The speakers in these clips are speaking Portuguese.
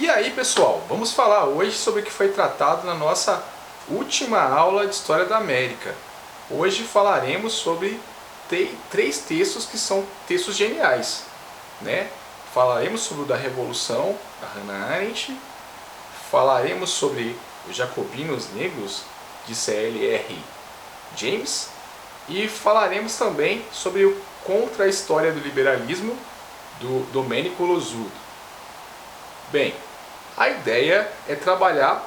E aí, pessoal, vamos falar hoje sobre o que foi tratado na nossa última aula de História da América. Hoje falaremos sobre três textos que são textos geniais, né? Falaremos sobre o da Revolução, da Hannah Arendt, falaremos sobre os Jacobinos Negros, de C.L.R. James, e falaremos também sobre o Contra a História do Liberalismo, do Domenico Losurdo. Bem, a ideia é trabalhar,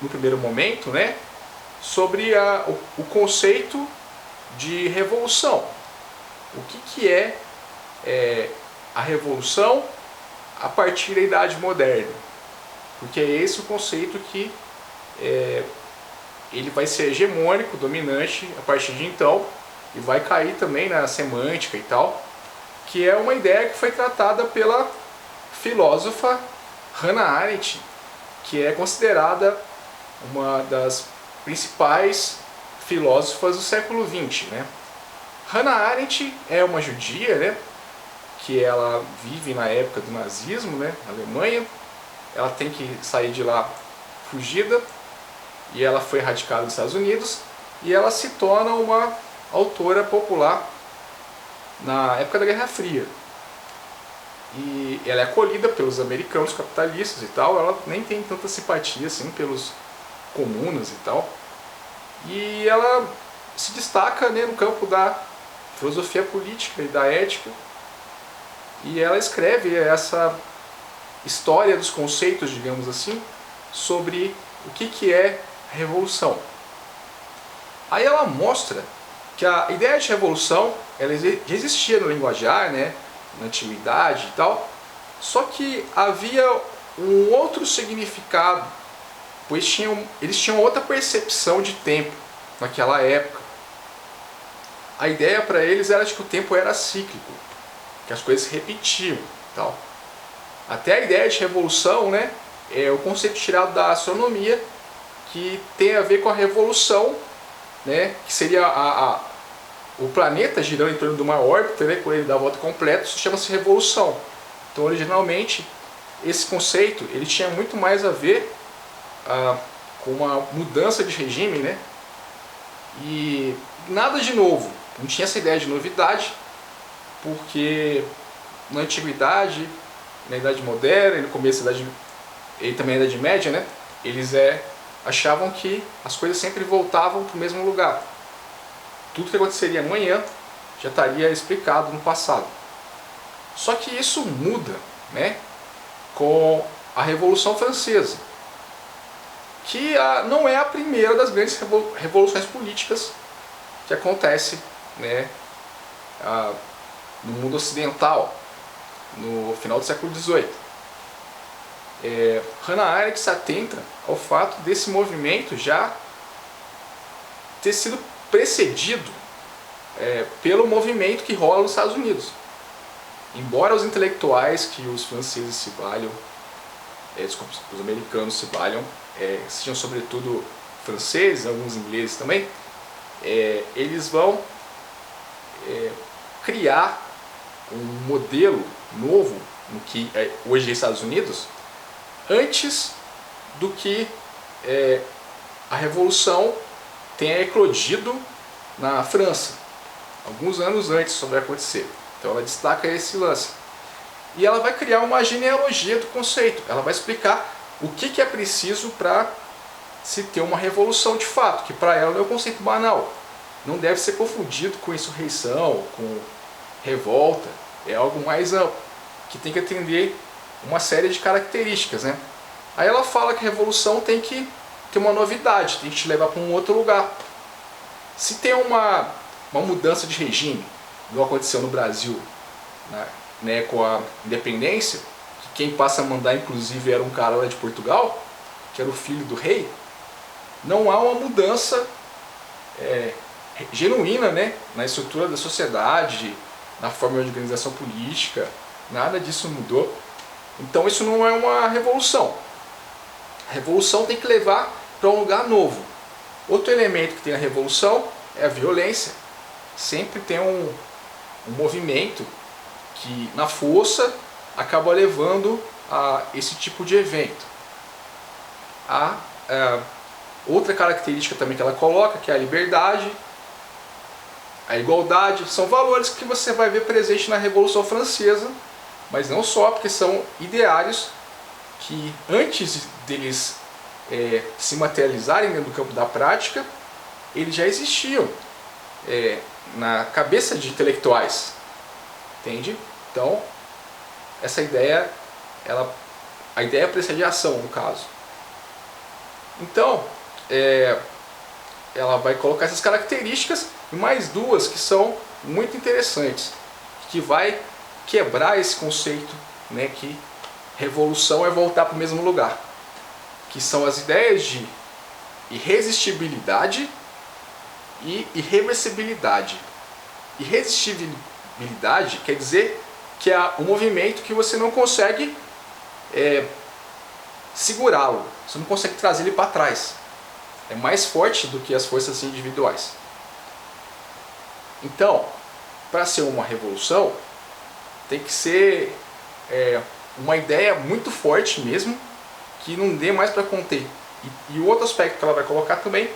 no primeiro momento, né, sobre o conceito de revolução. O que é a revolução a partir da Idade Moderna? Porque é esse o conceito que ele vai ser hegemônico, dominante a partir de então, e vai cair também na semântica e tal, que é uma ideia que foi tratada pela filósofa Hannah Arendt, que é considerada uma das principais filósofas do século XX, né? Hannah Arendt é uma judia, né, que ela vive na época do nazismo, né, na Alemanha. Ela tem que sair de lá fugida, e ela foi radicada nos Estados Unidos, e ela se torna uma autora popular na época da Guerra Fria. E ela é acolhida pelos americanos capitalistas e tal. Ela nem tem tanta simpatia assim pelos comunas e tal. E ela se destaca, né, no campo da filosofia política e da ética. E ela escreve essa história dos conceitos, digamos assim, sobre o que é revolução. Aí ela mostra que a ideia de revolução ela já existia no linguajar, né, na antiguidade e tal, só que havia um outro significado, pois eles tinham outra percepção de tempo naquela época. A ideia para eles era de que o tempo era cíclico, que as coisas se repetiam e tal. Até a ideia de revolução, né, é o conceito tirado da astronomia, que tem a ver com a revolução, né, que seria o planeta girando em torno de uma órbita, né, quando ele dá a volta completa. Isso chama-se revolução. Então, originalmente, esse conceito ele tinha muito mais a ver com uma mudança de regime, né, e nada de novo. Não tinha essa ideia de novidade, porque na antiguidade, na Idade Moderna, no começo da Idade, e também na Idade Média, né, eles achavam que as coisas sempre voltavam para o mesmo lugar. Tudo que aconteceria amanhã já estaria explicado no passado. Só que isso muda, né, com a Revolução Francesa, que não é a primeira das grandes revoluções políticas que acontece, né, no mundo ocidental, no final do século XVIII. Hannah Arendt se atenta ao fato desse movimento já ter sido precedido pelo movimento que rola nos Estados Unidos. Embora os intelectuais que os franceses se valham, os americanos se valham, sejam sobretudo franceses, alguns ingleses também, eles vão criar um modelo novo no que hoje é Estados Unidos, antes do que a Revolução tenha eclodido na França. Alguns anos antes isso vai acontecer. Então ela destaca esse lance. E ela vai criar uma genealogia do conceito. Ela vai explicar o que é preciso para se ter uma revolução de fato, que para ela não é um conceito banal. Não deve ser confundido com insurreição, com revolta. É algo mais amplo, que tem que atender uma série de características, né? Aí ela fala que a revolução tem que ter uma novidade, tem que te levar para um outro lugar. Se tem uma mudança de regime, igual aconteceu no Brasil, né, com a independência, que quem passa a mandar inclusive era um cara lá de Portugal, que era o filho do rei, não há uma mudança genuína, né, na estrutura da sociedade, na forma de organização política, nada disso mudou. Então isso não é uma revolução. A revolução tem que levar para um lugar novo. Outro elemento que tem a revolução é a violência. Sempre tem um movimento que, na força, acaba levando a esse tipo de evento. A outra característica também que ela coloca, que é a liberdade, a igualdade, são valores que você vai ver presente na Revolução Francesa, mas não só, porque são ideários que antes deles se materializarem dentro do campo da prática, eles já existiam na cabeça de intelectuais, entende? Então, essa ideia, a ideia precede a ação, no caso. Então, ela vai colocar essas características e mais duas que são muito interessantes, que vai quebrar esse conceito, né, que revolução é voltar para o mesmo lugar, que são as ideias de irresistibilidade e irreversibilidade. Irresistibilidade quer dizer que é um movimento que você não consegue segurá-lo, você não consegue trazer ele para trás. É mais forte do que as forças individuais. Então, para ser uma revolução, tem que ser uma ideia muito forte mesmo, que não dê mais para conter. E o outro aspecto que ela vai colocar também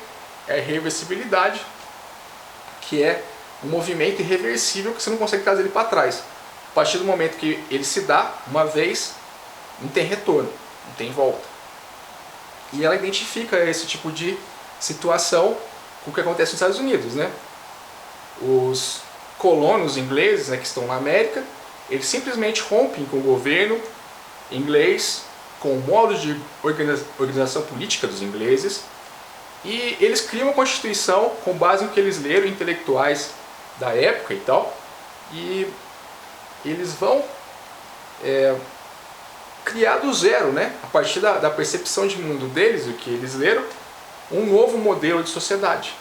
é a irreversibilidade, que é um movimento irreversível que você não consegue trazer ele para trás. A partir do momento que ele se dá, uma vez, não tem retorno, não tem volta. E ela identifica esse tipo de situação com o que acontece nos Estados Unidos, né? Os colonos ingleses, né, que estão na América, eles simplesmente rompem com o governo inglês, com o modo de organização política dos ingleses, e eles criam uma constituição com base no que eles leram, intelectuais da época e tal, e eles vão criar do zero, né, a partir da percepção de mundo deles, o que eles leram, um novo modelo de sociedade.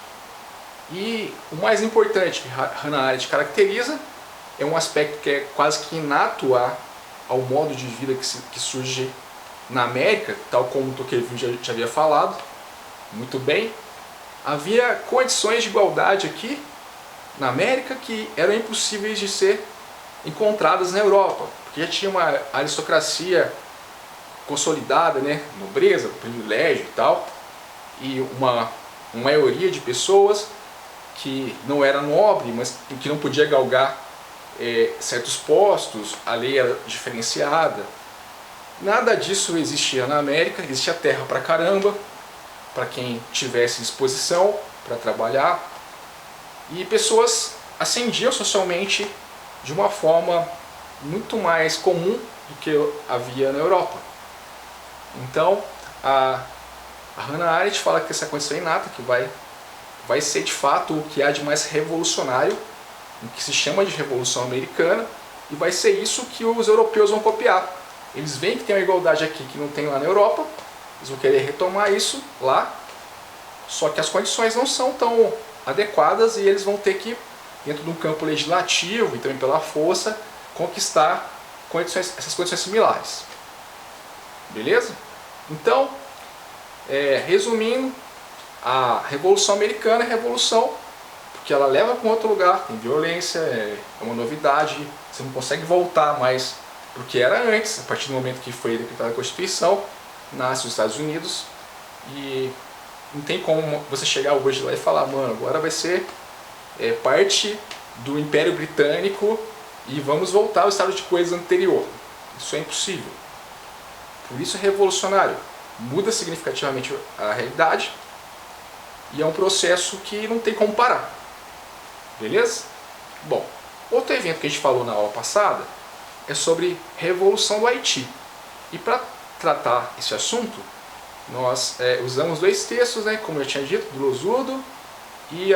E o mais importante que Hannah Arendt caracteriza é um aspecto que é quase que inato ao modo de vida que surge na América, tal como Tocqueville já havia falado muito bem. Havia condições de igualdade aqui na América que eram impossíveis de ser encontradas na Europa, porque já tinha uma aristocracia consolidada, né, nobreza, privilégio e tal, e uma maioria de pessoas que não era nobre, mas que não podia galgar certos postos, a lei era diferenciada. Nada disso existia na América, existia terra pra caramba, para quem tivesse disposição para trabalhar, e pessoas ascendiam socialmente de uma forma muito mais comum do que havia na Europa. Então, a Hannah Arendt fala que essa condição inata, que vai ser de fato o que há de mais revolucionário, o que se chama de Revolução Americana, e vai ser isso que os europeus vão copiar. Eles veem que tem uma igualdade aqui que não tem lá na Europa, eles vão querer retomar isso lá, só que as condições não são tão adequadas e eles vão ter que, dentro de um campo legislativo e também pela força, conquistar essas condições similares. Beleza? Então, resumindo, a Revolução Americana é revolução porque ela leva para um outro lugar, tem violência, é uma novidade, você não consegue voltar mais porque era antes, a partir do momento que foi decretada a Constituição, nasce os Estados Unidos e não tem como você chegar hoje lá e falar, mano, agora vai ser parte do Império Britânico e vamos voltar ao estado de coisas anterior. Isso é impossível. Por isso é revolucionário. Muda significativamente a realidade e é um processo que não tem como parar. Beleza? Bom, outro evento que a gente falou na aula passada é sobre Revolução do Haiti. E para tratar esse assunto, nós usamos dois textos, né, como eu tinha dito, do Losurdo e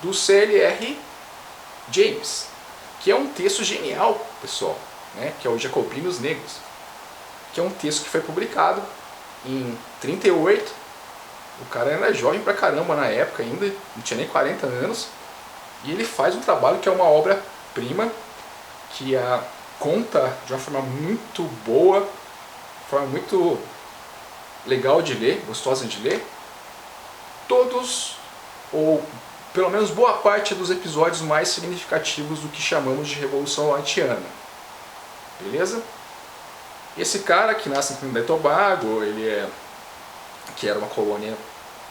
do C.L.R. James, que é um texto genial, pessoal, né, que é o Jacobinos Negros, que é um texto que foi publicado em 38. O cara era jovem pra caramba na época ainda, não tinha nem 40 anos, e ele faz um trabalho que é uma obra-prima, que conta de uma forma muito boa, forma muito legal de ler, gostosa de ler, todos, ou pelo menos boa parte dos episódios mais significativos do que chamamos de Revolução Haitiana. Beleza? Esse cara que nasce em Trinidad e Tobago, que era uma colônia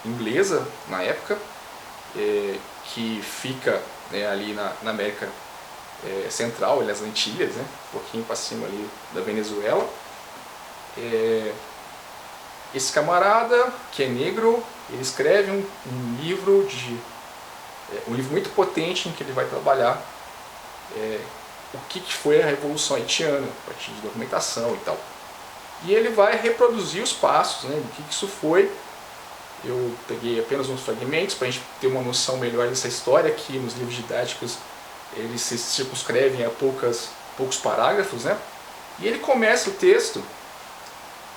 inglesa na época, que fica, né, ali na América Central, nas Antilhas, né, um pouquinho para cima ali da Venezuela. Esse camarada, que é negro, ele escreve um livro muito potente em que ele vai trabalhar o que foi a Revolução Haitiana, a partir de documentação e tal. E ele vai reproduzir os passos, né, do que isso foi. Eu peguei apenas uns fragmentos para a gente ter uma noção melhor dessa história, que nos livros didáticos eles se circunscrevem a poucos parágrafos, né? E ele começa o texto,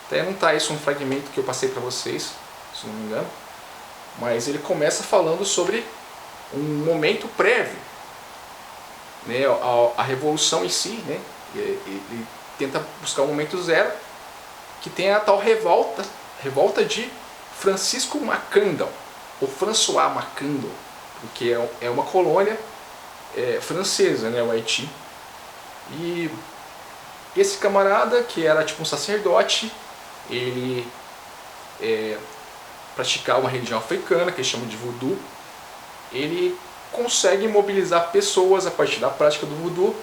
até não está isso um fragmento que eu passei para vocês, se não me engano, mas ele começa falando sobre um momento prévio, né, a revolução em si, né? Ele tenta buscar um momento zero, que tem a tal revolta de Francisco Macandal, ou François Macandal, porque é uma colônia francesa, né, o Haiti. E esse camarada, que era tipo um sacerdote, ele praticava uma religião africana, que eles chamam de voodoo. Ele consegue mobilizar pessoas a partir da prática do voodoo,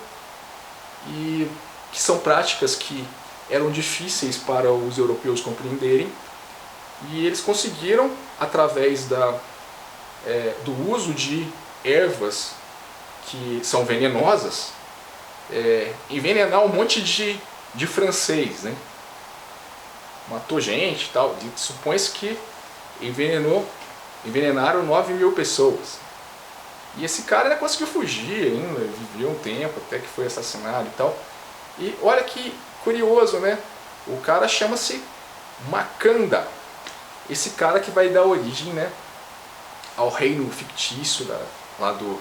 e que são práticas que eram difíceis para os europeus compreenderem, e eles conseguiram, através do uso de ervas que são venenosas, envenenar um monte de francês, né? Matou gente e tal. Supõe-se que envenenaram 9.000 pessoas. E esse cara conseguiu fugir ainda, viveu um tempo até que foi assassinado e tal. E olha que curioso, né? O cara chama-se Macanda. Esse cara que vai dar origem, né, ao reino fictício lá do